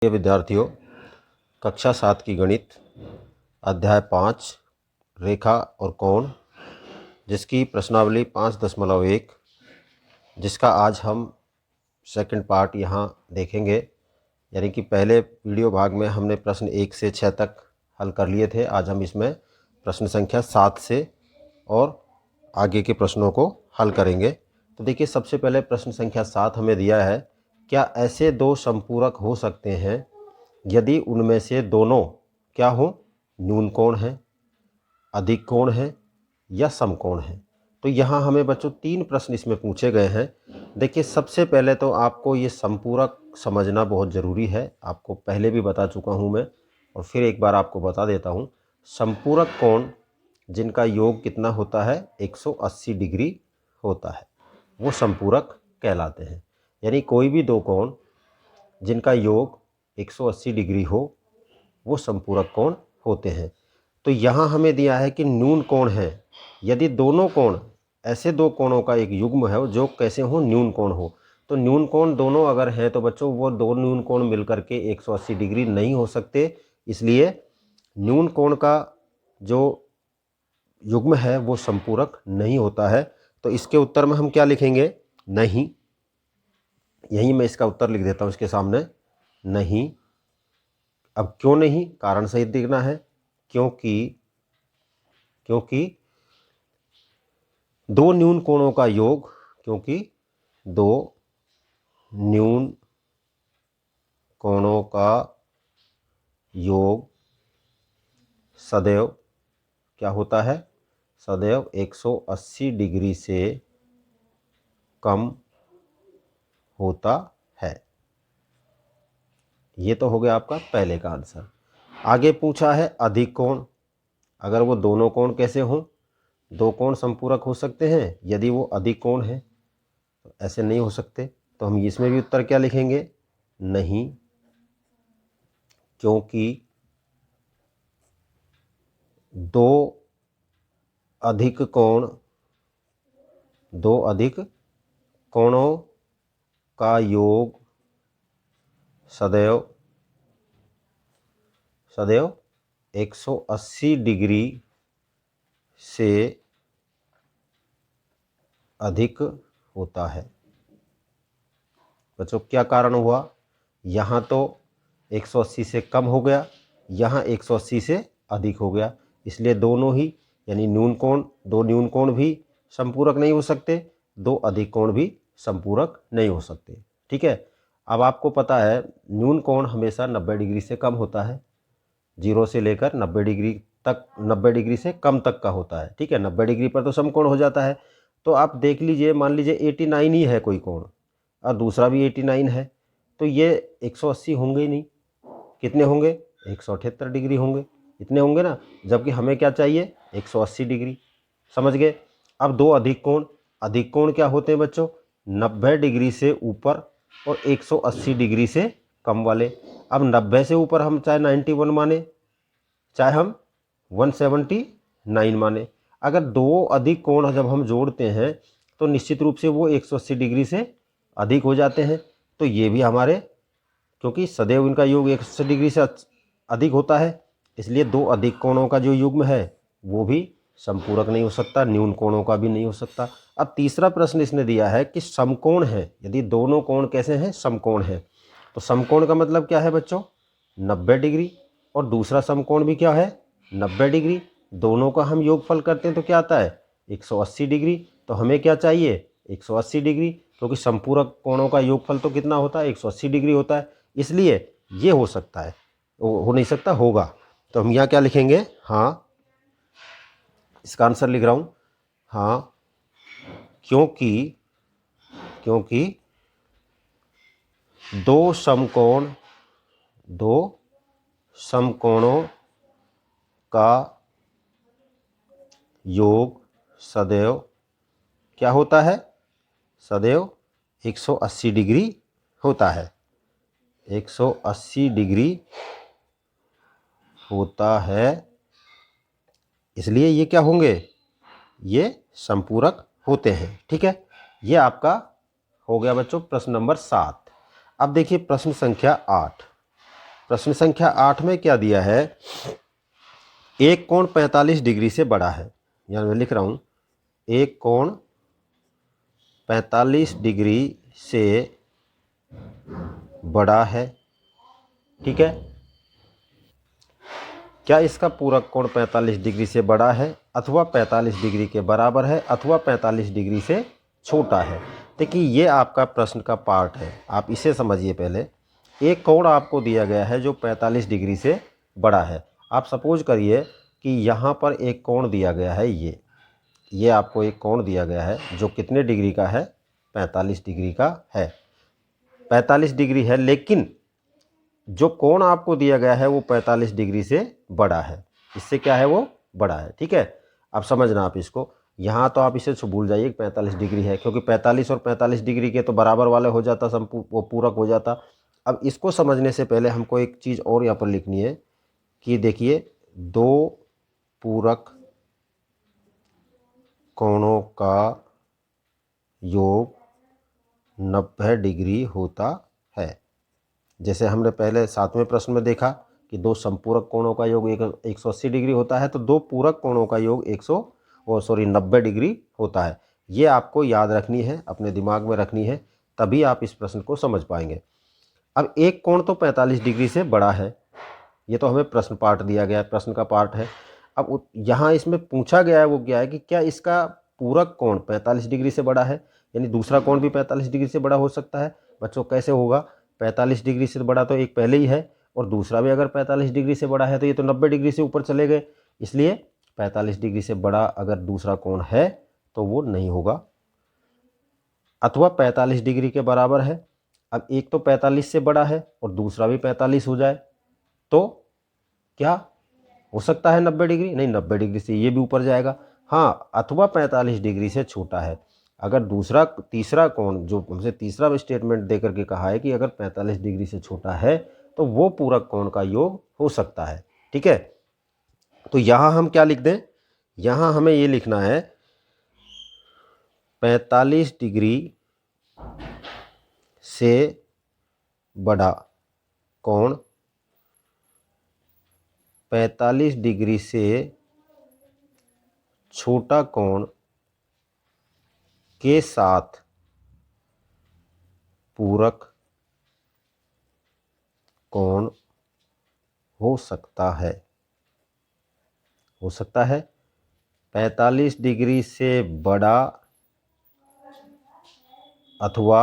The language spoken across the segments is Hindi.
ये विद्यार्थियों, कक्षा 7 की गणित अध्याय 5 रेखा और कोण, जिसकी प्रश्नावली 5.1, जिसका आज हम सेकंड पार्ट यहाँ देखेंगे। यानी कि पहले वीडियो भाग में हमने प्रश्न 1 से 6 तक हल कर लिए थे। आज हम इसमें प्रश्न संख्या 7 से और आगे के प्रश्नों को हल करेंगे। तो देखिए, सबसे पहले प्रश्न संख्या 7 हमें दिया है, क्या ऐसे दो संपूरक हो सकते हैं यदि उनमें से दोनों क्या हो, न्यून कोण है, अधिक कोण है या समकोण है। तो यहाँ हमें बच्चों 3 प्रश्न इसमें पूछे गए हैं। देखिए, सबसे पहले तो आपको ये संपूरक समझना बहुत ज़रूरी है। आपको पहले भी बता चुका हूँ मैं, और फिर एक बार आपको बता देता हूँ। संपूरक कोण जिनका योग कितना होता है, 180 डिग्री होता है, वो संपूरक कहलाते हैं। यानी कोई भी दो कोण जिनका योग 180 डिग्री हो, वो संपूरक कोण होते हैं। तो यहाँ हमें दिया है कि न्यून कोण है यदि दोनों कोण, ऐसे दो कोणों का एक युग्म है जो कैसे हो, न्यून कोण हो। तो न्यून कोण दोनों अगर हैं तो बच्चों वो दो न्यून कोण मिलकर के 180 डिग्री नहीं हो सकते। इसलिए न्यून कोण का जो युग्म है वो संपूरक नहीं होता है। तो इसके उत्तर में हम क्या लिखेंगे, नहीं। यही मैं इसका उत्तर लिख देता हूँ इसके सामने, नहीं। अब क्यों नहीं, कारण सहित दिखना है। क्योंकि दो न्यून कोणों का योग, क्योंकि दो न्यून कोणों का योग सदैव क्या होता है, सदैव 180 डिग्री से कम होता है। ये तो हो गया आपका पहले का आंसर। आगे पूछा है अधिक कोण। अगर वो दोनों कोण कैसे हों, दो कोण संपूरक हो सकते हैं यदि वो अधिक कोण है, तो ऐसे नहीं हो सकते। तो हम इसमें भी उत्तर क्या लिखेंगे, नहीं। क्योंकि दो अधिक कोणों का योग सदैव 180 डिग्री से अधिक होता है। बच्चों, क्या कारण हुआ, यहाँ तो 180 से कम हो गया, यहाँ 180 से अधिक हो गया। इसलिए दोनों ही, यानी दो न्यून कोण भी संपूरक नहीं हो सकते, दो अधिक कोण भी संपूरक नहीं हो सकते। ठीक है। अब आपको पता है न्यून कोण हमेशा 90 डिग्री से कम होता है, 0 से लेकर 90 डिग्री तक, 90 डिग्री से कम तक का होता है। ठीक है, 90 डिग्री पर तो समकोण हो जाता है। तो आप देख लीजिए, मान लीजिए 89 ही है कोई कोण और दूसरा भी 89 है, तो ये 180 होंगे ही नहीं। कितने होंगे, 178 डिग्री होंगे, इतने होंगे ना। जबकि हमें क्या चाहिए, 180 डिग्री। समझ गए। अब दो अधिक कोण क्या होते हैं बच्चों, 90 डिग्री से ऊपर और 180 डिग्री से कम वाले। अब 90 से ऊपर हम चाहे 91 माने, चाहे हम 179 माने। अगर दो अधिक कोण जब हम जोड़ते हैं तो निश्चित रूप से वो 180 डिग्री से अधिक हो जाते हैं। तो ये भी हमारे, क्योंकि सदैव इनका योग 180 डिग्री से अधिक होता है, इसलिए दो अधिक कोणों का जो युग्म है वो भी संपूरक नहीं हो सकता, न्यून कोणों का भी नहीं हो सकता। अब तीसरा प्रश्न इसने दिया है कि समकोण है, यदि दोनों कोण कैसे हैं, समकोण है। तो समकोण का मतलब क्या है बच्चों, 90 डिग्री, और दूसरा समकोण भी क्या है, 90 डिग्री। दोनों का हम योगफल करते हैं तो क्या आता है, 180 डिग्री। तो हमें क्या चाहिए, 180 डिग्री, क्योंकि संपूरक कोणों का योगफल तो कितना होता है, 180 डिग्री होता है। इसलिए ये हो सकता है, हो नहीं सकता, होगा। तो हम यहाँ क्या लिखेंगे, हाँ। इसका आंसर लिख रहा हूँ, हाँ। क्योंकि दो समकोणों का योग सदैव क्या होता है, सदैव 180 डिग्री होता है, 180 डिग्री होता है। इसलिए ये क्या होंगे, ये संपूरक होते हैं। ठीक है, ये आपका हो गया बच्चों प्रश्न नंबर 7। अब देखिए प्रश्न संख्या 8। प्रश्न संख्या 8 में क्या दिया है, एक कोण 45 डिग्री से बड़ा है, यानी मैं लिख रहा हूँ एक कोण 45 डिग्री से बड़ा है, ठीक है। क्या इसका पूरक कोण 45 डिग्री से बड़ा है अथवा 45 डिग्री के बराबर है अथवा 45 डिग्री से छोटा है। देखिए ये आपका प्रश्न का पार्ट है, आप इसे समझिए। पहले एक कोण आपको दिया गया है जो 45 डिग्री से बड़ा है। आप सपोज करिए कि यहाँ पर एक कोण दिया गया है, ये आपको एक कोण दिया गया है जो कितने डिग्री का है, 45 डिग्री का है। 45 डिग्री है, लेकिन जो कोण आपको दिया गया है वो 45 डिग्री से बड़ा है, इससे क्या है वो बड़ा है, ठीक है। अब समझना आप इसको, यहाँ तो आप इसे भूल जाइए 45 डिग्री है, क्योंकि 45 और 45 डिग्री के तो बराबर वाले हो जाता, वो पूरक हो जाता। अब इसको समझने से पहले हमको एक चीज़ और यहाँ पर लिखनी है कि देखिए दो पूरक कोणों का योग 90 डिग्री होता है। जैसे हमने पहले 7वें प्रश्न में देखा कि दो संपूरक कोणों का योग 180 डिग्री होता है, तो दो पूरक कोणों का योग 90 डिग्री होता है। ये आपको याद रखनी है, अपने दिमाग में रखनी है, तभी आप इस प्रश्न को समझ पाएंगे। अब एक कोण तो 45 डिग्री से बड़ा है, ये तो हमें प्रश्न पार्ट दिया गया है, प्रश्न का पार्ट है। अब यहाँ इसमें पूछा गया है वो क्या है कि क्या इसका पूरक कोण 45 डिग्री से बड़ा है, यानी दूसरा कोण भी 45 डिग्री से बड़ा हो सकता है। बच्चों कैसे होगा, 45 डिग्री से बड़ा तो एक पहले ही है, और दूसरा भी अगर 45 डिग्री से बड़ा है तो ये तो 90 डिग्री से ऊपर चले गए, इसलिए 45 डिग्री से बड़ा अगर दूसरा कोण है तो वो नहीं होगा। अथवा 45 डिग्री के बराबर है। अब एक तो 45 से बड़ा है और दूसरा भी 45 हो जाए तो क्या हो सकता है 90 डिग्री, नहीं 90 डिग्री से ये भी ऊपर जाएगा। हाँ, अथवा 45 डिग्री से छोटा है। अगर तीसरा कोण जो हमसे तीसरा स्टेटमेंट दे करके कहा है कि अगर 45 डिग्री से छोटा है तो वो पूरक कोण का योग हो सकता है, ठीक है। तो यहाँ हम क्या लिख दें, यहाँ हमें ये लिखना है 45 डिग्री से बड़ा कोण 45 डिग्री से छोटा कोण के साथ पूरक कोण हो सकता है, 45 डिग्री से बड़ा अथवा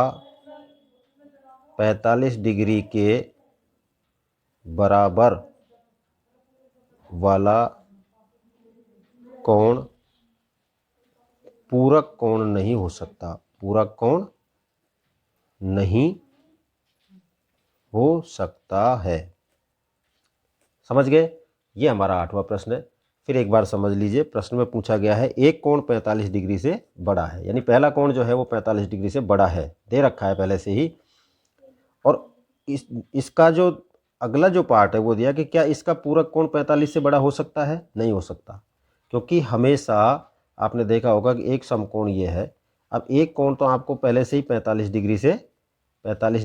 45 डिग्री के बराबर वाला कोण पूरक कोण नहीं हो सकता, पूरक कोण नहीं हो सकता है। समझ गए, ये हमारा 8वां प्रश्न है। फिर एक बार समझ लीजिए, प्रश्न में पूछा गया है एक कोण 45 डिग्री से बड़ा है, यानी पहला कोण जो है वो 45 डिग्री से बड़ा है, दे रखा है पहले से ही। और इसका जो अगला जो पार्ट है वो दिया कि क्या इसका पूरक कोण 45 से बड़ा हो सकता है, नहीं हो सकता, क्योंकि हमेशा आपने देखा होगा कि एक समकोण ये है। अब एक कोण तो आपको पहले से ही 45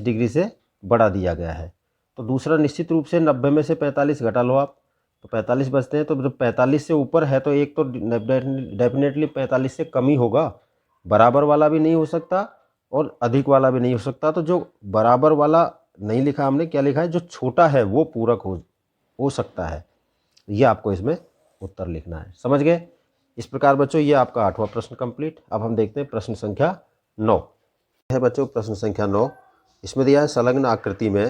डिग्री से बड़ा दिया गया है, तो दूसरा निश्चित रूप से 90 में से 45 घटा लो आप, तो 45 बचते हैं। तो जब 45 से ऊपर है तो एक तो डेफिनेटली 45 से कम ही होगा, बराबर वाला भी नहीं हो सकता और अधिक वाला भी नहीं हो सकता। तो जो बराबर वाला नहीं लिखा हमने, क्या लिखा है, जो छोटा है वो पूरक हो सकता है। ये आपको इसमें उत्तर लिखना है, समझ गए। इस प्रकार बच्चों ये आपका 8वां प्रश्न कंप्लीट। अब हम देखते हैं प्रश्न संख्या 9 है बच्चों। प्रश्न संख्या 9 इसमें दिया है संलग्न आकृति में,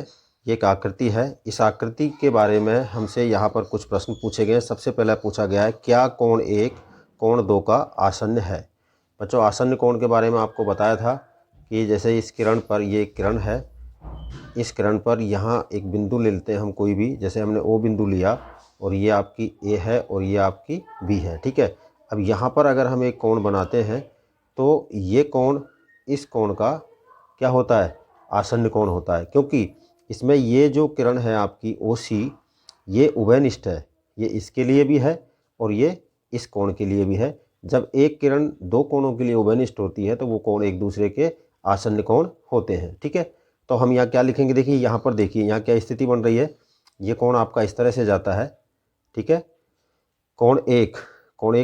ये एक आकृति है, इस आकृति के बारे में हमसे यहाँ पर कुछ प्रश्न पूछे गए। सबसे पहले पूछा गया है क्या कोण 1 कोण 2 का आसन्न है। बच्चों आसन्न कोण के बारे में आपको बताया था कि जैसे इस किरण पर, ये एक किरण है, इस किरण पर यहाँ एक बिंदु ले लेते हैं हम कोई भी, जैसे हमने O बिंदु लिया और ये आपकी A है और ये आपकी B है, ठीक है। अब यहाँ पर अगर हम एक कोण बनाते हैं तो ये कोण इस कोण का क्या होता है, आसन्न कोण होता है, क्योंकि इसमें ये जो किरण है आपकी OC ये उभयनिष्ठ है, ये इसके लिए भी है और ये इस कोण के लिए भी है। जब एक किरण दो कोणों के लिए उभयनिष्ठ होती है तो वो कोण एक दूसरे के आसन्न कोण होते हैं, ठीक है। तो हम यहाँ क्या लिखेंगे, देखिए यहाँ पर देखिए यहाँ क्या स्थिति बन रही है, ये कोण आपका इस तरह से जाता है, ठीक है। कोण एक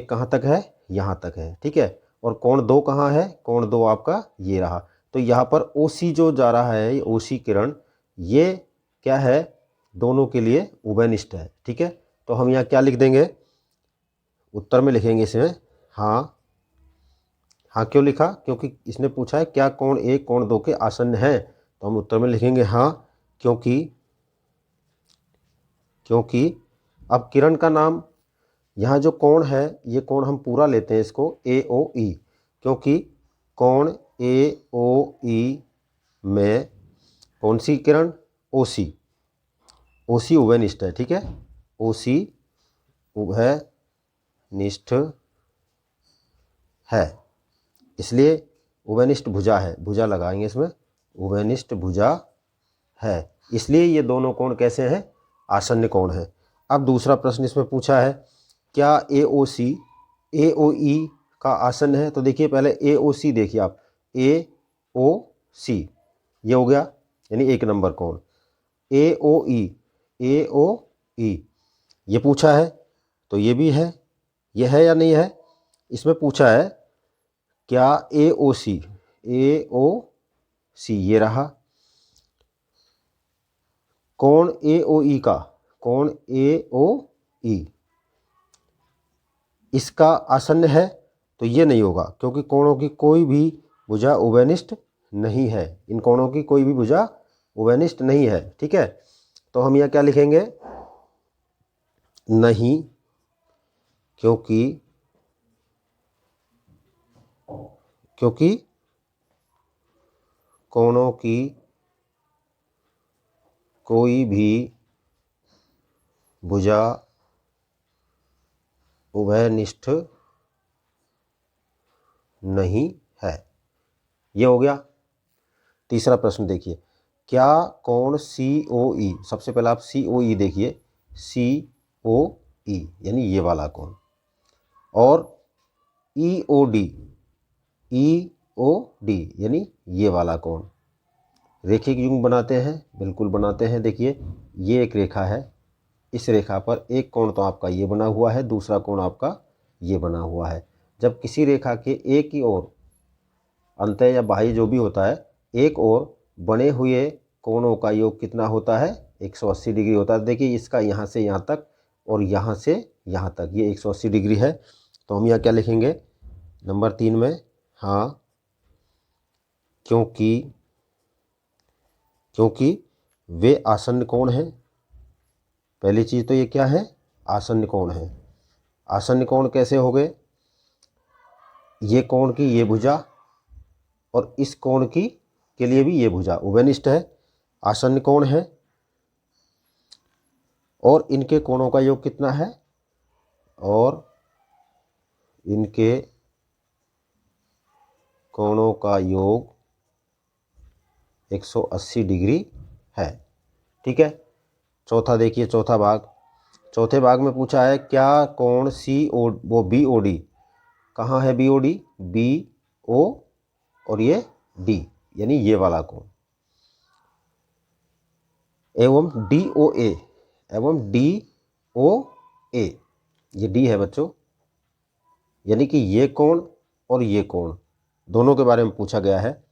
कहाँ तक है, यहाँ तक है, ठीक है। और कोण दो कहाँ है, कोण दो आपका ये रहा। तो यहाँ पर OC जो जा रहा है, ये OC किरण, ये क्या है, दोनों के लिए उभयनिष्ठ है, ठीक है। तो हम यहाँ क्या लिख देंगे, उत्तर में लिखेंगे इसमें हाँ। हाँ क्यों लिखा, क्योंकि इसने पूछा है क्या कोण एक कोण दो के आसन्न है, तो हम उत्तर में लिखेंगे हाँ, क्योंकि अब किरण का नाम, यहाँ जो कोण है ये कोण हम पूरा लेते हैं इसको AOE, क्योंकि कोण AOE में कौन सी किरण, OC उभयनिष्ठ है, ठीक है। OC उभयनिष्ठ है, इसलिए उभयनिष्ठ भुजा है, भुजा लगाएंगे इसमें, उभयनिष्ठ भुजा है, इसलिए ये दोनों कोण कैसे हैं, आसन्न कोण है। अब दूसरा प्रश्न इसमें पूछा है क्या AOC AOE का आसन्न है, तो देखिए पहले AOC देखिए आप, AOC ये हो गया यानी एक नंबर कोण। AOE ये पूछा है तो ये भी है, ये है या नहीं है, इसमें पूछा है क्या AOC ये रहा, कोण AOE का, कोण AOE इसका आसन्न है, तो ये नहीं होगा, क्योंकि कोणों की कोई भी भुजा उभयनिष्ठ नहीं है, इन कोणों की कोई भी भुजा उभयनिष्ठ नहीं है, ठीक है। तो हम यहाँ क्या लिखेंगे, नहीं, क्योंकि कोणों की कोई भी भुजा उभयनिष्ठ नहीं है, ये हो गया। तीसरा प्रश्न देखिए, क्या कोण COE, सबसे पहले आप COE देखिए, COE यानी ये वाला कोण, और EOD यानी ये वाला कोण रेखिक युग्म बनाते हैं, बिल्कुल बनाते हैं। देखिए ये एक रेखा है, इस रेखा पर एक कोण तो आपका ये बना हुआ है, दूसरा कोण आपका ये बना हुआ है। जब किसी रेखा के एक ही ओर अंतः या बाह्य जो भी होता है, एक ओर बने हुए कोणों का योग कितना होता है, 180 डिग्री होता है। देखिए इसका यहाँ से यहाँ तक और यहाँ से यहाँ तक ये 180 डिग्री है, तो हम यहाँ क्या लिखेंगे, नंबर 3 में हाँ, क्योंकि वे आसन्न कोण हैं। पहली चीज़ तो ये क्या है, आसन्न कोण है। आसन्न कोण कैसे हो गए, ये कोण की ये भुजा और इस कोण की के लिए भी ये भुजा उभयनिष्ठ है, आसन्न कोण है, और इनके कोणों का योग कितना है, और इनके कोणों का योग 180 डिग्री है, ठीक है। चौथा देखिए, चौथा भाग, चौथे भाग में पूछा है क्या कोण BOD, कहाँ है BOD, BO और ये D यानी ये वाला कोण, एवं DOA ये D है बच्चों, यानी कि ये कोण और ये कोण दोनों के बारे में पूछा गया है।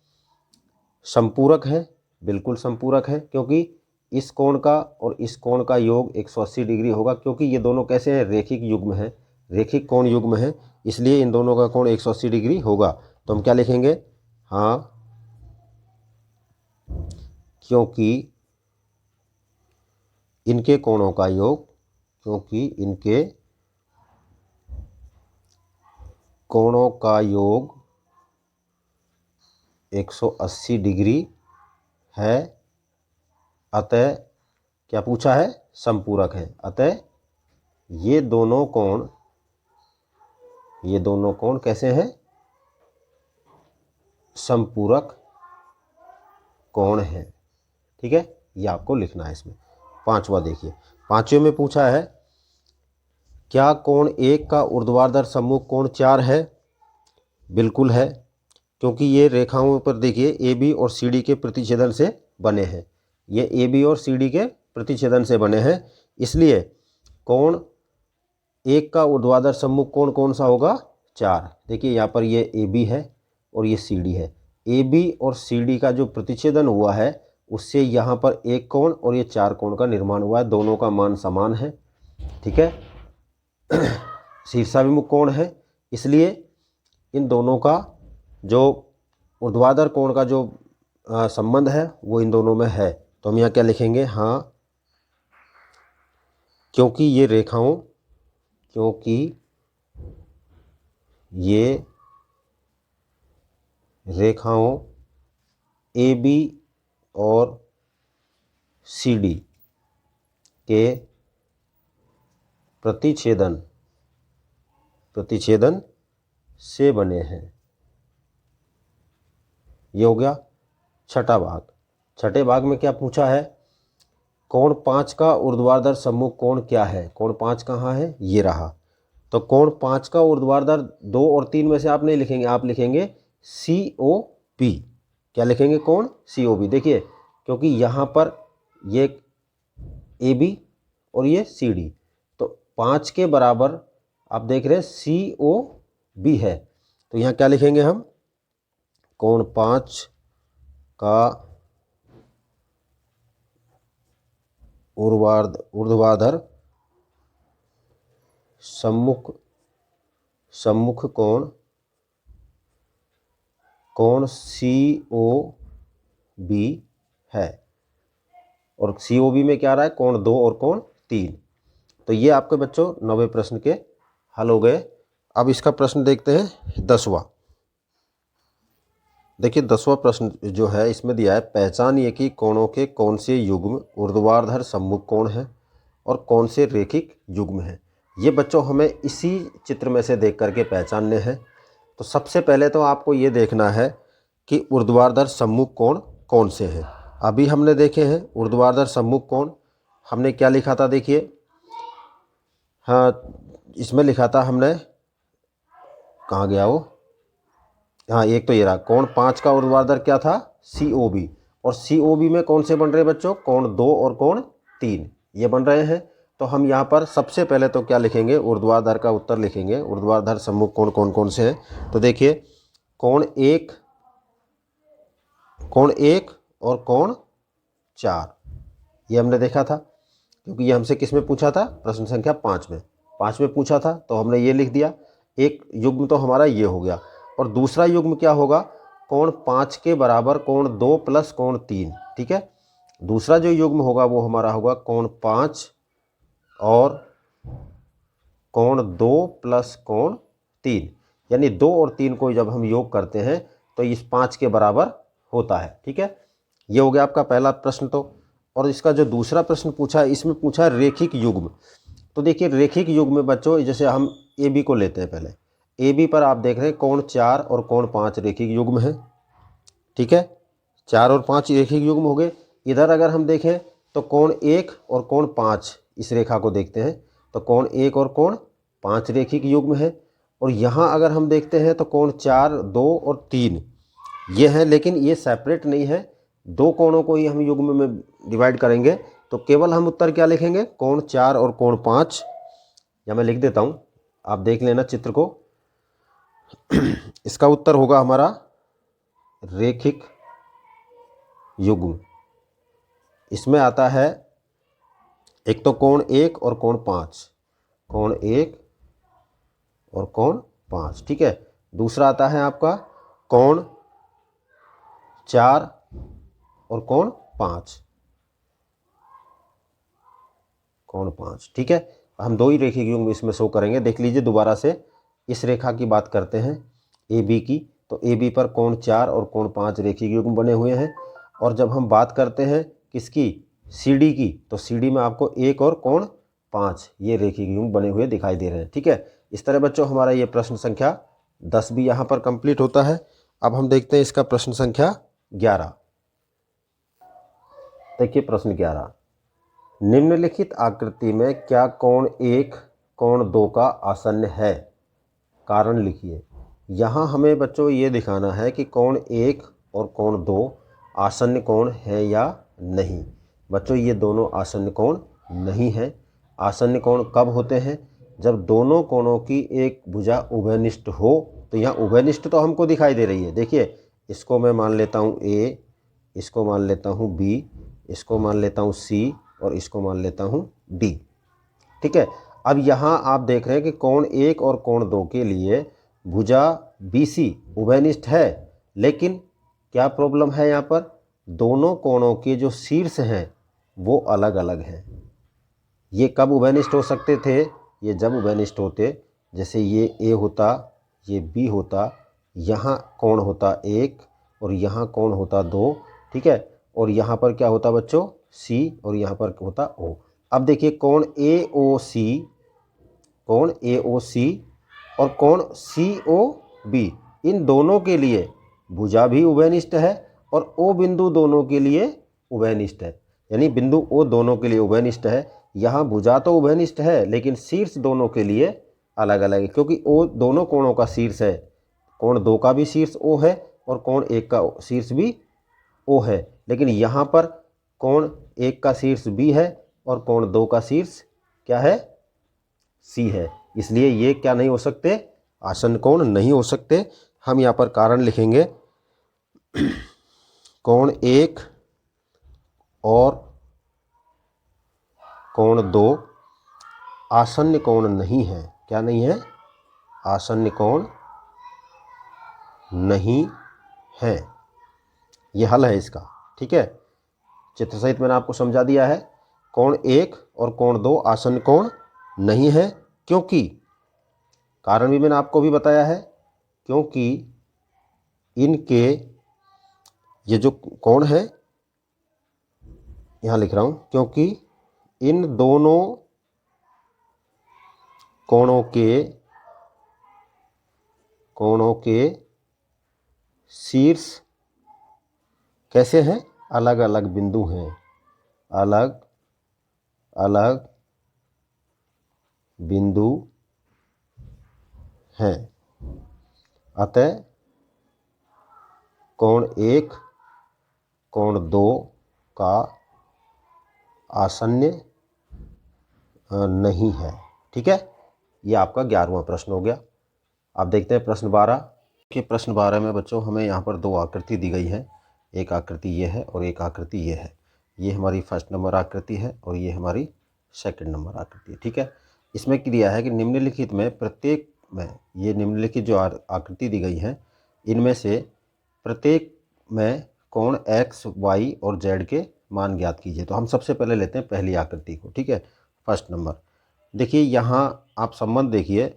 संपूरक है, बिल्कुल संपूरक है, क्योंकि इस कोण का और इस कोण का योग 180 डिग्री होगा, क्योंकि ये दोनों कैसे हैं, रेखिक युग्म है, रेखिक कोण युग्म है, इसलिए इन दोनों का कोण 180 डिग्री होगा। तो हम क्या लिखेंगे, हाँ, क्योंकि इनके कोणों का योग, क्योंकि इनके कोणों का योग 180 डिग्री है, अतः क्या पूछा है, संपूरक है, अतः ये दोनों कोण कैसे हैं, संपूरक कोण है, ठीक है। ये आपको लिखना है इसमें। पांचवा देखिए, पांचवें में पूछा है क्या कोण एक का ऊर्ध्वाधर सम्मुख कोण 4 है, बिल्कुल है, क्योंकि ये रेखाओं पर देखिए AB और CD के प्रतिच्छेदन से बने हैं, ये AB और CD के प्रतिच्छेदन से बने हैं, इसलिए कोण एक का ऊर्ध्वाधर सम्मुख कोण कौन सा होगा? 4। देखिए यहाँ पर ये AB है और ये CD है। AB और CD का जो प्रतिच्छेदन हुआ है उससे यहाँ पर एक कोण और ये 4 कोण का निर्माण हुआ है। दोनों का मान समान है, ठीक है। शीर्षाभिमुख कोण है, इसलिए इन दोनों का जो ऊर्ध्वाधर कोण का जो संबंध है वो इन दोनों में है। तो हम यहाँ क्या लिखेंगे? हाँ, क्योंकि ये रेखाओं AB और CD के प्रतिच्छेदन से बने हैं। ये हो गया छठा भाग। छठे भाग में क्या पूछा है? कोण 5 का ऊर्ध्वाधर सम्मुख कोण क्या है? कोण 5 कहाँ है? ये रहा। तो कोण 5 का ऊर्ध्वाधर 2 और 3 में से आप नहीं लिखेंगे, आप लिखेंगे COP। क्या लिखेंगे? कोण COP। देखिए, क्योंकि यहाँ पर ये AB और ये CD, तो 5 के बराबर आप देख रहे हैं COB है। तो यहाँ क्या लिखेंगे हम? कोण 5 का ऊर्ध्वाधर सम्मुख कोण COB है। और COB में क्या आ रहा है? कोण 2 और कोण 3। तो ये आपके बच्चों 9वें प्रश्न के हल हो गए। अब इसका प्रश्न देखते हैं 10वां। देखिए 10वां प्रश्न जो है इसमें दिया है, पहचानिए कि कोणों के कौन से युग्म ऊर्ध्वाधर सम्मुख कोण है और कौन से रैखिक युग्म है। ये बच्चों हमें इसी चित्र में से देख करके पहचानने हैं। तो सबसे पहले तो आपको ये देखना है कि ऊर्ध्वाधर सम्मुख कोण कौन से हैं। अभी हमने देखे हैं ऊर्ध्वाधर सम्मुख कोण, हमने क्या लिखा था? देखिए, हाँ, इसमें लिखा था हमने, कहाँ गया वो? हाँ, एक तो ये रहा, कोण 5 का ऊर्ध्वाधर क्या था? COB। और COB में कौन से बन रहे हैं बच्चों? कोण 2 और कोण 3 ये बन रहे हैं। तो हम यहाँ पर सबसे पहले तो क्या लिखेंगे? ऊर्ध्वाधर का उत्तर लिखेंगे। ऊर्ध्वाधर सम्मुख कोण कौन कौन से हैं? तो देखिए, कोण 1 और कोण 4 ये हमने देखा था, क्योंकि ये हमसे किस में पूछा था? प्रश्न संख्या 5 में। 5 में पूछा था तो हमने ये लिख दिया। एक युग्म तो हमारा ये हो गया, और दूसरा युग्म क्या होगा? कोण 5 के बराबर कोण 2 प्लस कोण 3, ठीक है। दूसरा जो युग्म होगा वो हमारा होगा कोण 5 और कोण 2 प्लस कोण 3, यानी 2 और 3 को जब हम योग करते हैं तो इस 5 के बराबर होता है, ठीक है। ये हो गया आपका पहला प्रश्न। तो और इसका जो दूसरा प्रश्न पूछा है इसमें पूछा है रैखिक युग्म। तो देखिए, रैखिक युग्म में बच्चों जैसे हम AB को लेते हैं, पहले AB पर आप देख रहे हैं कोण 4 और कोण 5 रैखिक युग्म है, ठीक है। 4 और 5 रैखिक युग्म हो गए। इधर अगर हम देखें तो कोण 1 और कोण 5, इस रेखा को देखते हैं तो कोण 1 और कोण 5 रैखिक युग्म है। और यहाँ अगर हम देखते हैं तो कोण 4, 2 और 3 ये हैं, लेकिन ये सेपरेट नहीं है। दो कोणों को ही हम युग्म में डिवाइड करेंगे तो केवल हम उत्तर क्या लिखेंगे? कोण 4 और कोण 5। या मैं लिख देता हूँ, आप देख लेना चित्र को। इसका उत्तर होगा हमारा रैखिक युग्म। इसमें आता है एक तो कोण 1 और कोण 5, कोण 1 और कोण 5, ठीक है। दूसरा आता है आपका कोण 4 और कोण 5, कोण 5, ठीक है। हम दो ही रैखिक युग्म इसमें शो करेंगे। देख लीजिए दोबारा से, इस रेखा की बात करते हैं AB की, तो AB पर कोण 4 और कोण 5 रैखिक युग्म बने हुए हैं। और जब हम बात करते हैं किसकी? CD की, तो CD में आपको 1 और कोण 5 ये रैखिक युग्म बने हुए दिखाई दे रहे हैं, ठीक है। इस तरह बच्चों हमारा ये प्रश्न संख्या 10 भी यहाँ पर कंप्लीट होता है। अब हम देखते हैं इसका प्रश्न संख्या 11। देखिए प्रश्न 11, निम्नलिखित आकृति में क्या कोण 1 कोण 2 का आसन्न है? कारण लिखिए। यहाँ हमें बच्चों ये दिखाना है कि कोण 1 और कोण 2 आसन्न कोण है या नहीं। बच्चों ये दोनों आसन्न कोण नहीं है। आसन्न कोण कब होते हैं? जब दोनों कोणों की एक भुजा उभयनिष्ठ हो। तो यहाँ उभयनिष्ठ तो हमको दिखाई दे रही है। देखिए, इसको मैं मान लेता हूँ ए, इसको मान लेता हूँ बी, इसको मान लेता हूँ सी और इसको मान लेता हूँ डी। ठीक है। अब यहाँ आप देख रहे हैं कि कोण 1 और कोण 2 के लिए भुजा BC उभयनिष्ठ है, लेकिन क्या प्रॉब्लम है यहाँ पर? दोनों कोणों के जो शीर्ष हैं वो अलग अलग हैं। ये कब उभयनिष्ठ हो सकते थे? ये जब उभयनिष्ठ होते, जैसे ये A होता, ये B होता, यहाँ कोण होता 1 और यहाँ कोण होता 2। ठीक है। और यहाँ पर क्या होता बच्चों? C और यहाँ पर होता O। अब देखिए कोण AOC, कोण AOC और कोण COB, इन दोनों के लिए भुजा भी उभयनिष्ठ है और O बिंदु दोनों के लिए उभयनिष्ठ है। यानी बिंदु O दोनों के लिए उभयनिष्ठ है। यहाँ भुजा तो उभयनिष्ठ है लेकिन शीर्ष दोनों के लिए अलग अलग है, क्योंकि O दोनों कोणों का शीर्ष है। कोण 2 का भी शीर्ष O है और कोण 1 का शीर्ष भी O है। लेकिन यहाँ पर कोण 1 का शीर्ष B है और कोण 2 का शीर्ष क्या है? C है। इसलिए ये क्या नहीं हो सकते? आसन्न कोण नहीं हो सकते। हम यहाँ पर कारण लिखेंगे, कोण 1 और कोण 2 आसन्न कोण नहीं है। क्या नहीं है? आसन्न कोण नहीं है। ये हल है इसका। ठीक है, चित्र सहित मैंने आपको समझा दिया है। कोण 1 और कोण 2 आसन्न कोण नहीं है, क्योंकि कारण भी मैंने आपको भी बताया है, क्योंकि इनके ये जो कोण है, यहाँ लिख रहा हूँ, क्योंकि इन दोनों कोणों के शीर्ष कैसे हैं? अलग अलग बिंदु हैं। अलग अलग बिंदु हैं। अतः कोण 1 कोण 2 का आसन्न नहीं है। ठीक है, ये आपका 11वां प्रश्न हो गया। अब देखते हैं प्रश्न 12 के। प्रश्न 12 में बच्चों हमें यहाँ पर 2 आकृति दी गई है। एक आकृति ये है और एक आकृति ये है। ये हमारी फर्स्ट नंबर आकृति है और ये हमारी सेकंड नंबर आकृति है। ठीक है, इसमें दिया है कि निम्नलिखित में प्रत्येक में, ये निम्नलिखित जो आकृति दी गई है, इनमें से प्रत्येक में कोण x, y और z के मान ज्ञात कीजिए। तो हम सबसे पहले लेते हैं पहली आकृति को। ठीक है, फर्स्ट नंबर। देखिए यहाँ आप संबंध देखिए,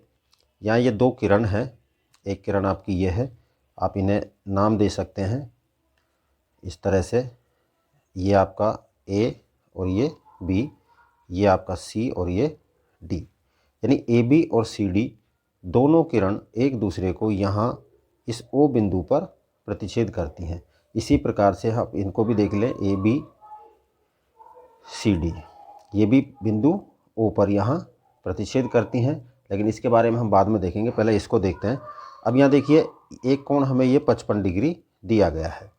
यहाँ ये 2 किरण हैं। एक किरण आपकी ये है, आप इन्हें नाम दे सकते हैं इस तरह से। ये आपका A और ये B, ये आपका C और ये D। यानी AB और CD दोनों किरण एक दूसरे को यहाँ इस O बिंदु पर प्रतिच्छेद करती हैं। इसी प्रकार से हम इनको भी देख लें, AB CD, ये भी बिंदु O पर यहाँ प्रतिच्छेद करती हैं, लेकिन इसके बारे में हम बाद में देखेंगे। पहले इसको देखते हैं। अब यहाँ देखिए, एक कोण हमें ये 55 डिग्री दिया गया है।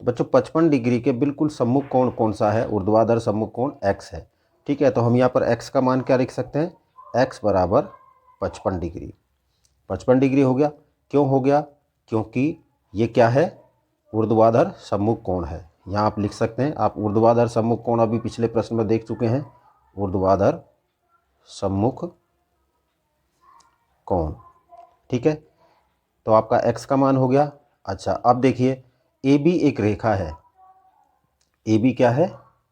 तो बच्चों 55 डिग्री के बिल्कुल सम्मुख कोण कौन सा है? ऊर्ध्वाधर सम्मुख कोण x है। ठीक है, तो हम यहाँ पर x का मान क्या लिख सकते हैं? x बराबर 55 डिग्री। 55 डिग्री हो गया। क्यों हो गया? क्योंकि ये क्या है? ऊर्ध्वाधर सम्मुख कोण है। यहाँ आप लिख सकते हैं, आप ऊर्ध्वाधर सम्मुख कोण अभी पिछले प्रश्न में देख चुके हैं, ऊर्ध्वाधर सम्मुख कोण। ठीक है, तो आपका x का मान हो गया। अच्छा, अब देखिए AB एक रेखा है। AB क्या है?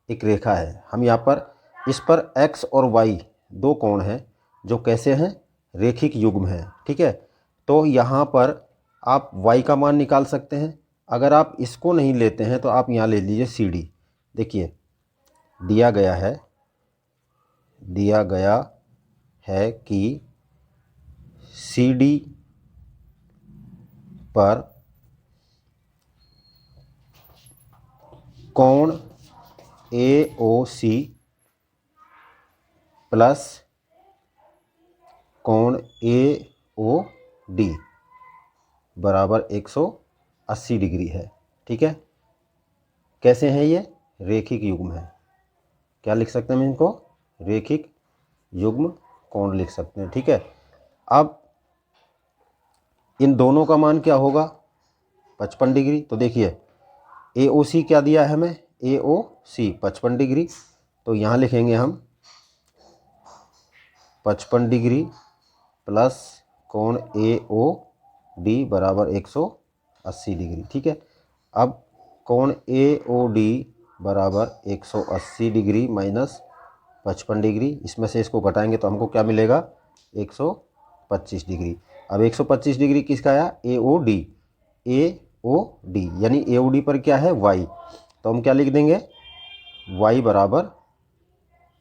एक रेखा है। हम यहाँ पर इस पर x और y 2 कोण हैं जो कैसे हैं? रेखिक युग्म हैं। ठीक है, तो यहाँ पर आप y का मान निकाल सकते हैं। अगर आप इसको नहीं लेते हैं तो आप यहाँ ले लीजिए CD। देखिए दिया गया है कि CD पर कोण AOC प्लस कोण AOD बराबर 180 डिग्री है। ठीक है, कैसे हैं ये? रेखिक युग्म है। क्या लिख सकते हैं हम इनको, रेखिक युग्म कोण लिख सकते हैं। ठीक है, अब इन दोनों का मान क्या होगा, 55 डिग्री। तो देखिए AOC क्या दिया है हमें, AOC 55 डिग्री। तो यहाँ लिखेंगे हम 55 डिग्री प्लस कोण AOD बराबर 180 डिग्री। ठीक है, अब कोण AOD बराबर 180 डिग्री माइनस 55 डिग्री, इसमें से इसको घटाएंगे तो हमको क्या मिलेगा, 125 डिग्री। अब 125 डिग्री किसका आया, AOD, AOD यानी AOD पर क्या है, Y। तो हम क्या लिख देंगे, Y बराबर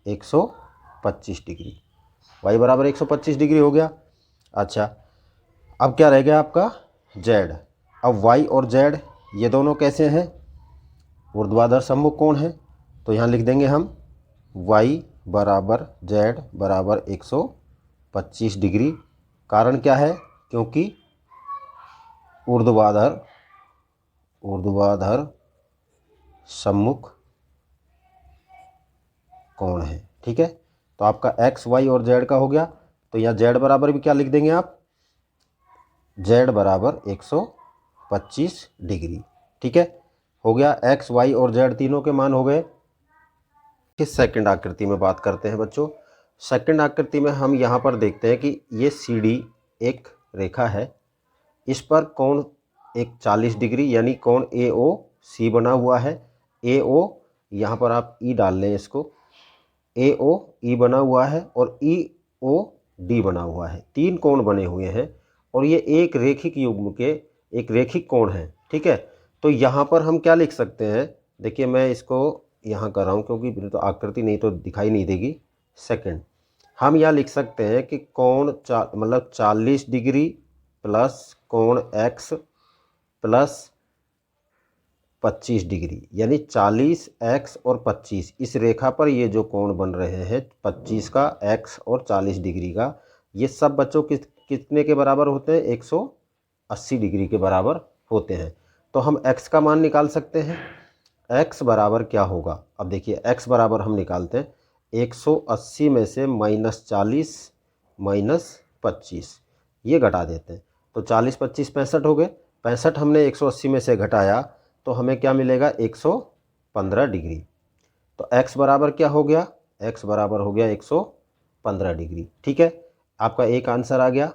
125 डिग्री, Y बराबर 125 डिग्री हो गया। अच्छा, अब क्या रह गया आपका Z। अब Y और Z ये दोनों कैसे हैं, ऊर्ध्वाधर सम्मुख कोण है। तो यहाँ लिख देंगे हम Y बराबर Z बराबर 125 डिग्री। कारण क्या है, क्योंकि ऊर्ध्वाधर सम्मुख कोण है। ठीक है, तो आपका X, Y और Z का हो गया। तो यहाँ Z बराबर भी क्या लिख देंगे आप, Z बराबर 125 डिग्री। ठीक है, हो गया। X, Y और Z तीनों के मान हो गए। किस सेकंड आकृति में बात करते हैं बच्चों। सेकंड आकृति में हम यहाँ पर देखते हैं कि ये CD एक रेखा है, इस पर कोण एक 40 डिग्री यानी कोण AOC बना हुआ है। AO यहाँ पर आप E डाल लें, इसको AOE बना हुआ है और EOD बना हुआ है। तीन कोण बने हुए हैं और ये एक रेखिक युग्म के एक रेखिक कोण है। ठीक है, तो यहाँ पर हम क्या लिख सकते हैं, देखिए मैं इसको यहाँ कर रहा हूँ क्योंकि तो आकृति नहीं तो दिखाई नहीं देगी। सेकंड, हम यहाँ लिख सकते हैं कि कोण मतलब 40 डिग्री प्लस कोण X प्लस 25 डिग्री यानी 40X और 25, इस रेखा पर ये जो कोण बन रहे हैं 25 का, X और 40 डिग्री का, ये सब बच्चों कितने के बराबर होते हैं, 180 डिग्री के बराबर होते हैं। तो हम X का मान निकाल सकते हैं। X बराबर क्या होगा, अब देखिए X बराबर हम निकालते हैं 180 में से -40 -25 ये घटा देते हैं, तो 40 25 65 हो गए। 65 हमने 180 में से घटाया तो हमें क्या मिलेगा, 115 डिग्री। तो X बराबर क्या हो गया, X बराबर हो गया 115 डिग्री। ठीक है, आपका एक आंसर आ गया,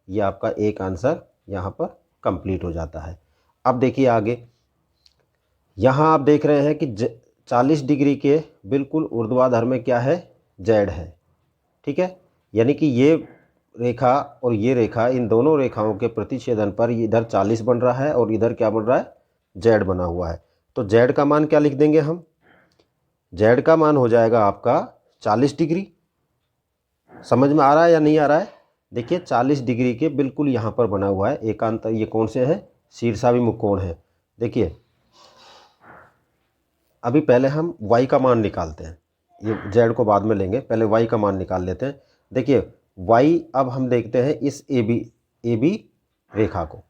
ये आपका एक आंसर यहाँ पर कंप्लीट हो जाता है। अब देखिए आगे, यहाँ आप देख रहे हैं कि 40 डिग्री के बिल्कुल ऊर्ध्वाधर में क्या है, Z है। ठीक है, यानी कि ये रेखा और ये रेखा, इन दोनों रेखाओं के प्रतिच्छेदन पर इधर 40 बन रहा है और इधर क्या बन रहा है, Z बना हुआ है। तो Z का मान क्या लिख देंगे हम, Z का मान हो जाएगा आपका 40 डिग्री। समझ में आ रहा है या नहीं आ रहा है, देखिए 40 डिग्री के बिल्कुल यहाँ पर बना हुआ है एकांत, ये कौन से है, शीर्षाभिमुख कोण है। देखिए अभी पहले हम Y का मान निकालते हैं, ये Z को बाद में लेंगे, पहले Y का मान निकाल लेते हैं। देखिए Y, अब हम देखते हैं इस AB रेखा को।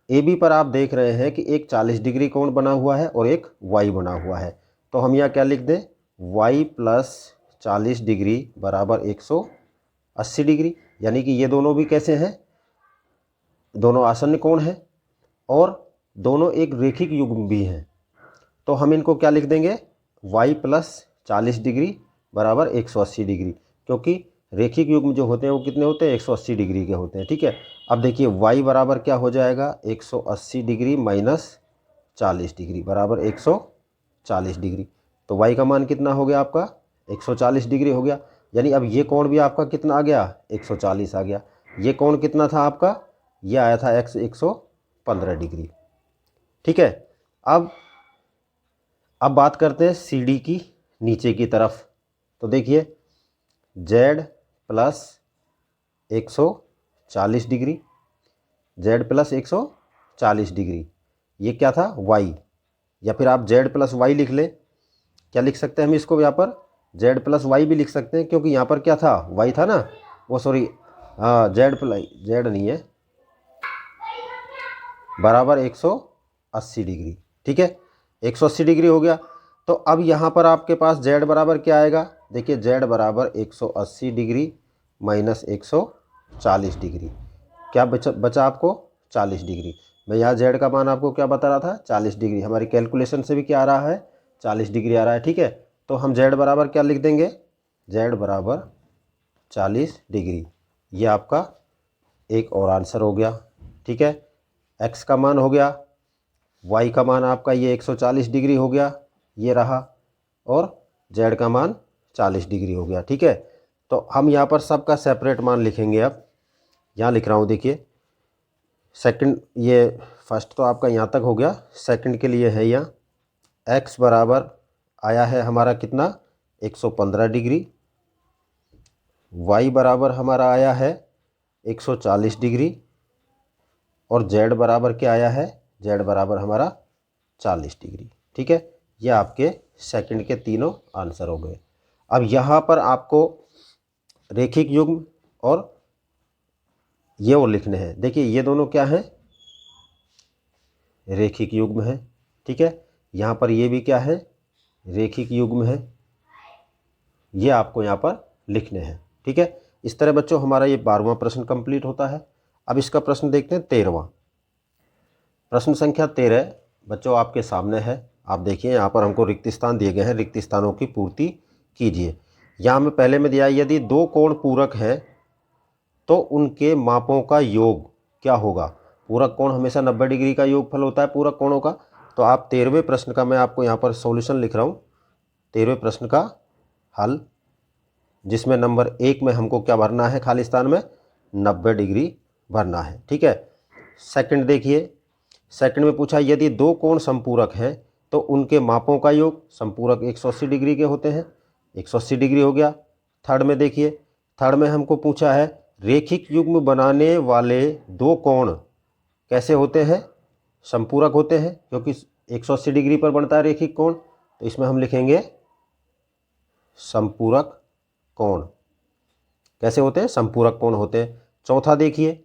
AB पर आप देख रहे हैं कि एक 40 डिग्री कोण बना हुआ है और एक Y बना हुआ है। तो हम यहाँ क्या लिख दें, Y प्लस 40 डिग्री बराबर 180 डिग्री, यानी कि ये दोनों भी कैसे हैं, दोनों आसन्न कोण हैं और दोनों एक रेखिक युग्म भी हैं। तो हम इनको क्या लिख देंगे, Y प्लस 40 डिग्री बराबर 180 डिग्री, क्योंकि रेखिक युग्म जो होते हैं वो कितने होते हैं, 180 डिग्री के होते हैं। ठीक है, अब देखिए Y बराबर क्या हो जाएगा, 180 डिग्री माइनस 40 डिग्री बराबर 140 डिग्री। तो Y का मान कितना हो गया आपका, 140 डिग्री हो गया। यानी अब ये कोण भी आपका कितना आ गया, 140 आ गया। ये कोण कितना था आपका, ये आया था 115 डिग्री। ठीक है, अब बात करते हैं CD की नीचे की तरफ। तो देखिए Z plus 140 degree, Z plus 140 degree, ये क्या था, Y, या फिर आप Z प्लस Y लिख लें। क्या लिख सकते हैं हम इसको, यहाँ पर Z प्लस Y भी लिख सकते हैं, क्योंकि यहाँ पर क्या था, Y था ना, वो सॉरी हाँ Z प्लस Z नहीं है, बराबर 180 डिग्री। ठीक है, 180 डिग्री हो गया। तो तो अब यहाँ पर आपके पास z बराबर क्या आएगा, देखिए z बराबर 180 डिग्री माइनस 140 डिग्री, क्या बचा आपको 40 डिग्री। मैं यहाँ z का मान आपको क्या बता रहा था 40 डिग्री, हमारी कैलकुलेशन से भी क्या आ रहा है 40 डिग्री आ रहा है। ठीक है, तो हम z बराबर क्या लिख देंगे, z बराबर 40 डिग्री। ये आपका एक और आंसर हो गया। ठीक है, x का मान हो गया, y का मान आपका ये 140 डिग्री हो गया, ये रहा, और z का मान 40 डिग्री हो गया। ठीक है, तो हम यहाँ पर सबका सेपरेट मान लिखेंगे। अब यहाँ लिख रहा हूँ, देखिए सेकंड, ये फर्स्ट तो आपका यहाँ तक हो गया, सेकंड के लिए है यहाँ x बराबर आया है हमारा कितना 115 डिग्री, y बराबर हमारा आया है 140 डिग्री, और z बराबर क्या आया है, z बराबर हमारा 40 डिग्री। ठीक है, ये आपके सेकंड के तीनों आंसर हो गए। अब यहाँ पर आपको रेखिक युग्म और ये और लिखने हैं। देखिए ये दोनों क्या हैं, रेखिक युग्म है। ठीक है, यहाँ पर ये भी क्या है, रेखिक युग्म है, ये आपको यहाँ पर लिखने हैं। ठीक है, इस तरह बच्चों हमारा ये 12वां प्रश्न कंप्लीट होता है। अब इसका प्रश्न देखते हैं 13वां। प्रश्न संख्या 13 बच्चों आपके सामने है। आप देखिए यहाँ पर हमको रिक्त स्थान दिए गए हैं, रिक्त स्थानों की पूर्ति कीजिए। यहाँ में पहले में दिया यदि दो कोण पूरक है तो उनके मापों का योग क्या होगा। पूरक कोण हमेशा 90 डिग्री का योगफल होता है पूरक कोणों का। तो आप 13वें प्रश्न का मैं आपको यहाँ पर सॉल्यूशन लिख रहा हूँ, 13वें प्रश्न का हल, जिसमें नंबर 1 में हमको क्या भरना है, खाली स्थान में 90 डिग्री भरना है। ठीक है, सेकंड देखिए, सेकंड में पूछा यदि दो कोण संपूरक हैं तो उनके मापों का योग, संपूरक 180 डिग्री के होते हैं, 180 डिग्री हो गया। थर्ड में देखिए, थर्ड में हमको पूछा है रेखिक युग्म बनाने वाले दो कोण कैसे होते हैं, संपूरक होते हैं, क्योंकि 180 डिग्री पर बनता है रेखिक कोण, तो इसमें हम लिखेंगे संपूरक कोण। कैसे होते हैं, संपूरक कोण होते हैं। चौथा देखिए,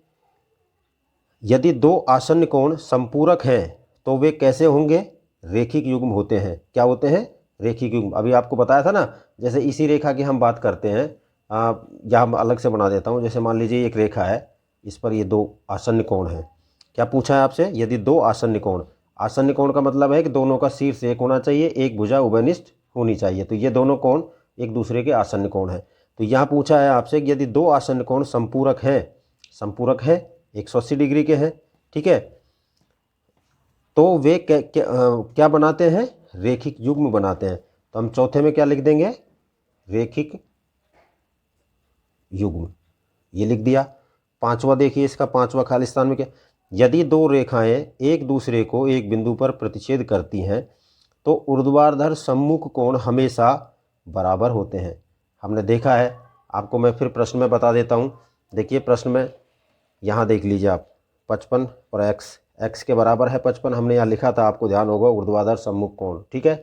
यदि दो आसन्न कोण संपूरक हैं तो वे कैसे होंगे, रेखिक युग्म होते हैं। क्या होते हैं, रेखिक युग्म। अभी आपको बताया था ना, जैसे इसी रेखा की हम बात करते हैं, यहाँ अलग से बना देता हूँ। जैसे मान लीजिए एक रेखा है, इस पर ये दो आसन्न कोण हैं। क्या पूछा है आपसे, यदि दो आसन्न कोण, आसन्न कोण का मतलब है कि दोनों का शीर्ष एक होना चाहिए, एक भुजा उभयनिष्ठ होनी चाहिए, तो ये दोनों कोण एक दूसरे के आसन्न कोण हैं। तो यहाँ पूछा है आपसे कि यदि दो आसन्न कोण संपूरक हैं, संपूरक है 180 डिग्री के हैं, ठीक है, तो वे क्या बनाते हैं, रेखिक युग्म बनाते हैं। तो हम चौथे में क्या लिख देंगे, रेखिक युग्म, ये लिख दिया। पांचवा देखिए, इसका पांचवा खाली स्थान में क्या, यदि दो रेखाएं एक दूसरे को एक बिंदु पर प्रतिच्छेद करती हैं तो ऊर्ध्वाधर सम्मुख कोण हमेशा बराबर होते हैं। हमने देखा है, आपको मैं फिर प्रश्न में बता देता हूँ। देखिए प्रश्न में यहाँ देख लीजिए आप, 55 और x के बराबर है 55, हमने यहाँ लिखा था, आपको ध्यान होगा, ऊर्ध्वाधर सम्मुख कोण। ठीक है,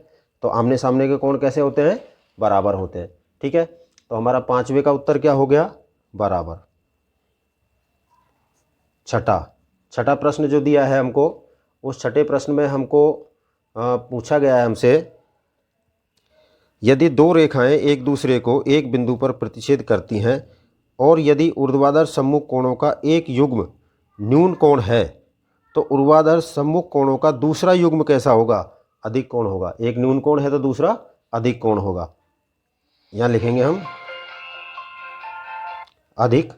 तो आमने सामने के कोण कैसे होते हैं, बराबर होते हैं। ठीक है, तो हमारा पांचवे का उत्तर क्या हो गया, बराबर। छठा प्रश्न जो दिया है हमको, उस छठे प्रश्न में हमको पूछा गया है हमसे, यदि दो रेखाएं एक दूसरे को एक बिंदु पर प्रतिच्छेद करती हैं और यदि ऊर्ध्वाधर सम्मुख कोणों का एक युग्म न्यून कोण है तो ऊर्ध्वाधर सम्मुख कोणों का दूसरा युग्म कैसा होगा, अधिक कोण होगा। एक न्यून कोण है तो दूसरा अधिक कोण होगा। यहाँ लिखेंगे हम अधिक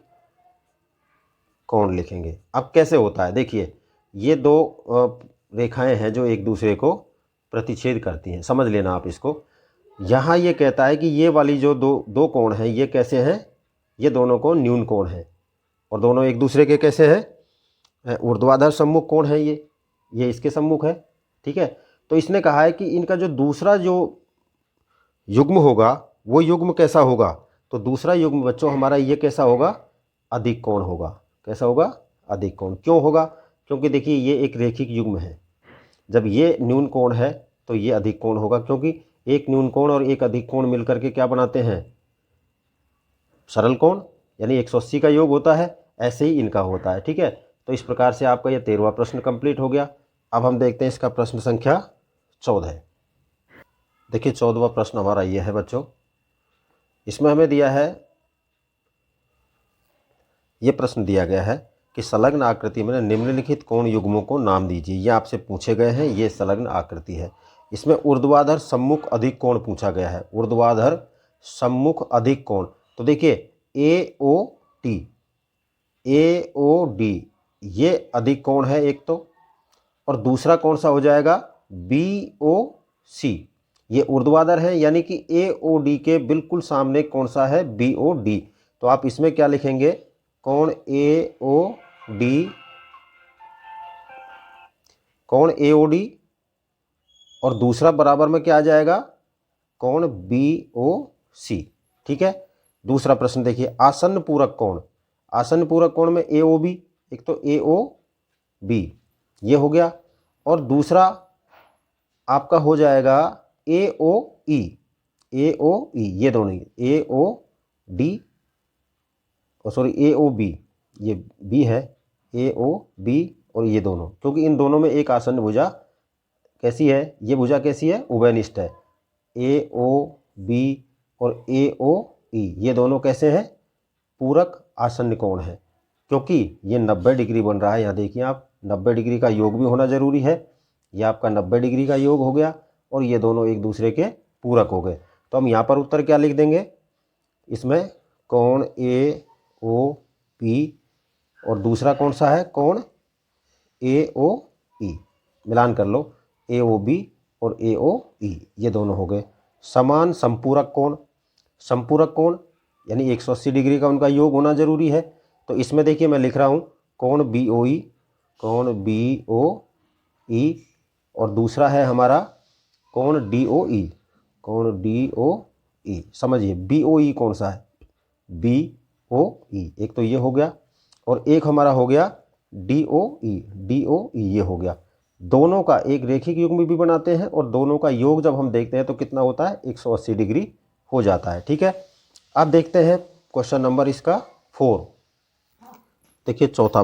कोण लिखेंगे। अब कैसे होता है, देखिए ये दो रेखाएं हैं जो एक दूसरे को प्रतिच्छेद करती हैं, समझ लेना आप इसको। यहाँ ये कहता है कि ये वाली जो दो कोण हैं ये कैसे हैं, ये दोनों कोण न्यून कोण हैं और दोनों एक दूसरे के कैसे हैं, ऊर्ध्वाधर सम्मुख कोण है, ये इसके सम्मुख है। ठीक है, तो इसने कहा है कि इनका जो दूसरा जो युग्म होगा वो युग्म कैसा होगा, तो दूसरा युग्म बच्चों हमारा ये कैसा होगा, अधिक कोण होगा। कैसा होगा, अधिक कोण। क्यों होगा, क्योंकि देखिए ये एक रेखिक युग्म है, जब ये न्यून कोण है तो ये अधिक कोण होगा, क्योंकि एक न्यून कोण और एक अधिक कोण मिलकर के क्या बनाते हैं, सरल कोण, यानी 180 का योग होता है, ऐसे ही इनका होता है। ठीक है, तो इस प्रकार से आपका ये 13वां प्रश्न कंप्लीट हो गया। अब हम देखते हैं इसका प्रश्न संख्या 14 है। देखिए 14वां प्रश्न हमारा ये है बच्चों, इसमें हमें दिया है, ये प्रश्न दिया गया है कि संलग्न आकृति में निम्नलिखित कोण युग्मों को नाम दीजिए। ये आपसे पूछे गए हैं, ये संलग्न आकृति है। इसमें ऊर्ध्वाधर सम्मुख अधिक कोण पूछा गया है, ऊर्ध्वाधर सम्मुख अधिक कोण। तो देखिए AOD ये अधिक कोण है एक तो, और दूसरा कौन सा हो जाएगा BOC। ये ऊर्ध्वाधर है, यानी कि AOD के बिल्कुल सामने कौन सा है BOD। तो आप इसमें क्या लिखेंगे, कोण AOD और दूसरा बराबर में क्या आ जाएगा, कोण BOC। ठीक है। दूसरा प्रश्न देखिए, आसन्न पूरक कोण। आसन्न पूरक कोण में AOB, एक तो AOB ये हो गया, और दूसरा आपका हो जाएगा AOE। ये दोनों AOD और सॉरी AOB, ये B है, AOB और ये दोनों, क्योंकि इन दोनों में एक आसन्न भुजा कैसी है, ये भुजा कैसी है, उभयनिष्ठ है। AOB और AOE ये दोनों कैसे हैं, पूरक आसन्न कोण है, क्योंकि ये 90 डिग्री बन रहा है। यहाँ देखिए आप, 90 डिग्री का योग भी होना जरूरी है। ये आपका 90 डिग्री का योग हो गया, और ये दोनों एक दूसरे के पूरक हो गए। तो हम यहाँ पर उत्तर क्या लिख देंगे, इसमें कोण AOP और दूसरा कौन सा है, कोण AOE। मिलान कर लो, AOB और AOE ये दोनों हो गए। समान संपूरक कोण, संपूरक कोण यानी 180 डिग्री का उनका योग होना जरूरी है। तो इसमें देखिए मैं लिख रहा हूँ कोण BOE, कोण BOE, और दूसरा है हमारा कोण DOE, कोण DOE। समझिए BOE कौन सा है, BOE एक तो ये हो गया, और एक हमारा हो गया DOE ये हो गया। दोनों का एक रेखिक युग्म भी बनाते हैं, और दोनों का योग जब हम देखते हैं तो कितना होता है, 180 डिग्री हो जाता है। ठीक है। अब देखते हैं क्वेश्चन नंबर इसका 4। देखिए चौथा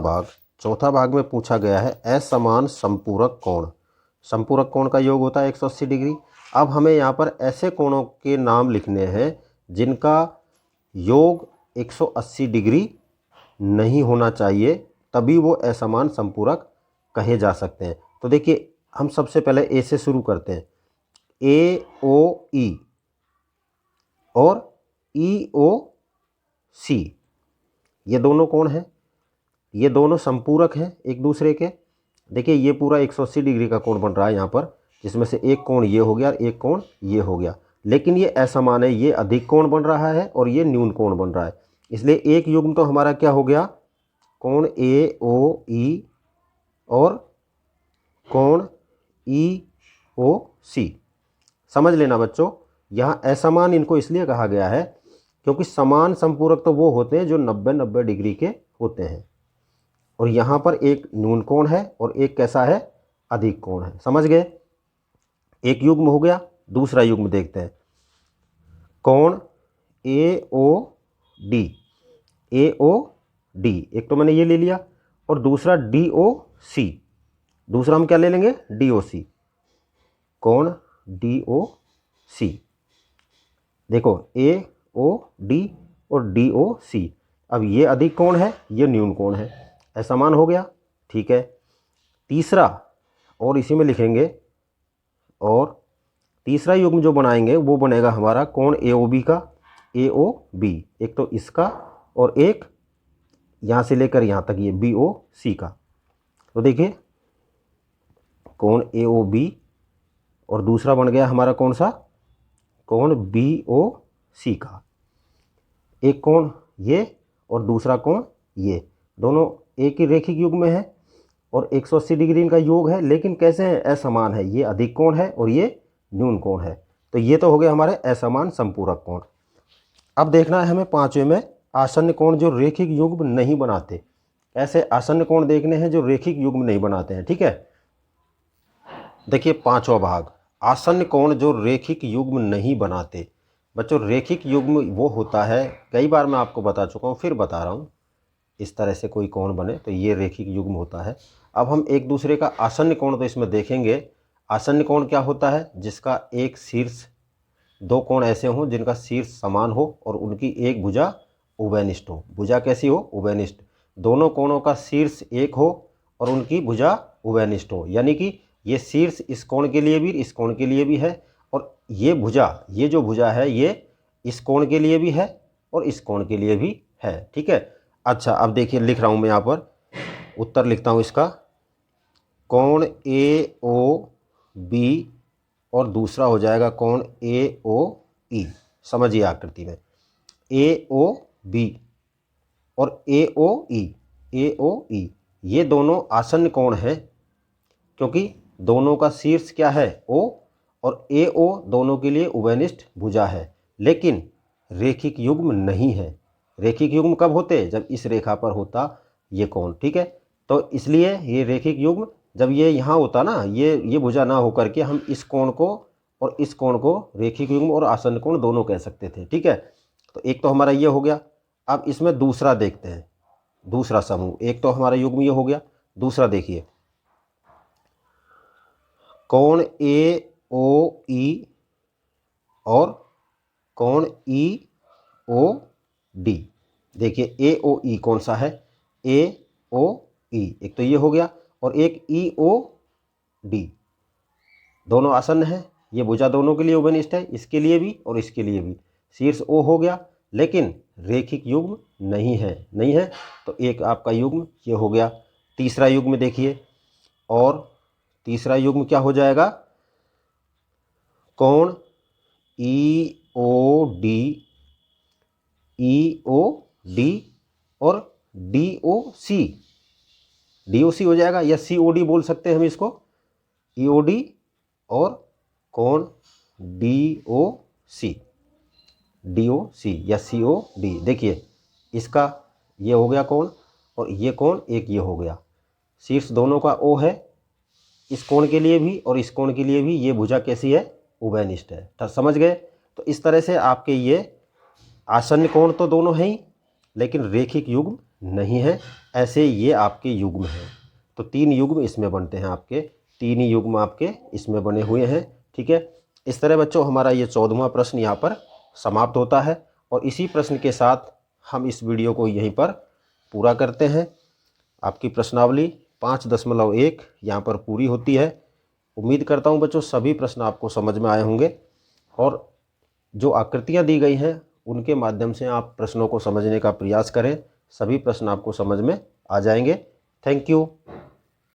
भाग में पूछा गया है असमान संपूरक कोण। संपूरक कोण का योग होता है 180 डिग्री। अब हमें यहाँ पर ऐसे कोणों के नाम लिखने हैं जिनका योग 180 डिग्री नहीं होना चाहिए, तभी वो असमान संपूरक कहे जा सकते हैं। तो देखिए हम सबसे पहले ए से शुरू करते हैं। AOE और EOC ये दोनों कौन हैं, ये दोनों संपूरक हैं एक दूसरे के। देखिए ये पूरा 180 डिग्री का कोण बन रहा है यहाँ पर, जिसमें से एक कोण ये हो गया और एक कोण ये हो गया, लेकिन ये असमान है। ये अधिक कोण बन रहा है और ये न्यून कोण बन रहा है, इसलिए एक युग्म तो हमारा क्या हो गया, कोण AOE और कोण EOC। समझ लेना बच्चों, यहाँ असमान इनको इसलिए कहा गया है क्योंकि समान संपूरक तो वो होते हैं जो 90-90 डिग्री के होते हैं, और यहाँ पर एक न्यून कोण है और एक कैसा है, अधिक कोण है। समझ गए, एक युग्म हो गया। दूसरा युग्म देखते हैं, कोण AOD एक तो मैंने ये ले लिया, और दूसरा DOC, दूसरा हम क्या ले लेंगे, DOC, कोण DOC। देखो AOD और DOC, अब ये अधिक कोण है, ये न्यून कोण है, असमान हो गया। ठीक है। तीसरा, और इसी में लिखेंगे, और तीसरा युग्म जो बनाएंगे वो बनेगा हमारा कोण AOB का, AOB एक तो इसका, और एक यहाँ से लेकर यहाँ तक ये BOC का। तो देखिए कोण AOB और दूसरा बन गया हमारा कौन सा, कोण BOC का। एक कोण ये और दूसरा कोण ये, दोनों एक ही रेखिक युग्म में है और 180 डिग्री इनका योग है, लेकिन कैसे है, असमान है। ये अधिक कोण है और ये न्यून कोण है। तो ये तो हो गए हमारे असमान संपूरक कोण। अब देखना है हमें पांचवें में आसन्न कोण जो रेखिक युग्म नहीं बनाते। ऐसे आसन्न कोण देखने हैं जो रेखिक युग्म नहीं बनाते हैं। ठीक है। देखिए पांचवा भाग, आसन्न कोण जो रेखिक युग्म नहीं बनाते। बच्चों रेखिक युग्म वो होता है, कई बार मैं आपको बता चुका हूँ, फिर बता रहा हूँ, इस तरह से कोई कोण बने तो ये रेखिक युग्म होता है। अब हम एक दूसरे का आसन्न कोण तो इसमें देखेंगे। आसन्न कोण क्या होता है, जिसका एक शीर्ष दो कोण ऐसे हों जिनका शीर्ष समान हो और उनकी एक भुजा उभयनिष्ठ हो। भुजा कैसी हो? उभयनिष्ठ। दोनों कोणों का शीर्ष एक हो और उनकी भुजा उभयनिष्ठ हो, यानी कि ये शीर्ष इस कोण के लिए भी इस कोण के लिए भी है, और ये भुजा, ये जो भुजा है ये इस कोण के लिए भी है और इस कोण के लिए भी है। ठीक है। अच्छा, अब देखिए लिख रहा हूँ मैं यहाँ पर, उत्तर लिखता हूँ इसका। कोण ए ओ बी और दूसरा हो जाएगा कोण ए ओ ई। समझिए आकृति में ए ओ बी और ए ओ ई, ये दोनों आसन्न कोण हैं, क्योंकि दोनों का शीर्ष क्या है? ओ, और ए ओ दोनों के लिए उभयनिष्ठ भुजा है, लेकिन रेखिक युग्म नहीं है। रेखिक युग्म कब होते? जब इस रेखा पर होता ये कोण। ठीक है, तो इसलिए ये रेखिक युग्म जब ये यहाँ होता ना, ये भुजा ना होकर के हम इस कोण को और इस कोण को रेखिक युग्म और आसन्न कोण दोनों कह सकते थे। ठीक है, तो एक तो हमारा ये हो गया। अब इसमें दूसरा देखते हैं, दूसरा समूह। एक तो हमारा युग्म ये हो गया, दूसरा देखिए कोण ए ओ ई और कोण ई ओ डी। देखिए ए ओ ई कौन सा है? ए ओ ई, एक तो ये हो गया, और एक ई ओ डी। दोनों आसन्न है, ये भुजा दोनों के लिए उभयनिष्ठ है, इसके लिए भी और इसके लिए भी। शीर्ष ओ हो गया, लेकिन रेखिक युग्म नहीं है, तो एक आपका युग्म ये हो गया। तीसरा युग्म देखिए, और तीसरा युग्म क्या हो जाएगा? कोण ई ओ डी और डी ओ सी हो जाएगा, या सी ओ डी बोल सकते हैं हम इसको, ई ओ डी और कोण डी ओ सी या सी ओ डी। देखिए इसका ये हो गया कोण, और ये कोण एक ये हो गया। शीर्ष दोनों का ओ है, इस कोण के लिए भी और इस कोण के लिए भी ये भुजा कैसी है? उभयनिष्ठ है। तो समझ गए? तो इस तरह से आपके ये आसन्न कोण तो दोनों हैं ही, लेकिन रेखिक युग्म नहीं है, ऐसे ये आपके युग्म हैं। तो 3 युग्म इसमें बनते हैं आपके, 3 ही युग्म आपके इसमें बने हुए हैं। ठीक है, इस तरह बच्चों हमारा ये 14वां प्रश्न यहाँ पर समाप्त होता है, और इसी प्रश्न के साथ हम इस वीडियो को यहीं पर पूरा करते हैं। आपकी प्रश्नावली 5.1 यहाँ पर पूरी होती है। उम्मीद करता हूँ बच्चों सभी प्रश्न आपको समझ में आए होंगे, और जो आकृतियाँ दी गई हैं उनके माध्यम से आप प्रश्नों को समझने का प्रयास करें। सभी प्रश्न आपको समझ में आ जाएंगे। Thank you.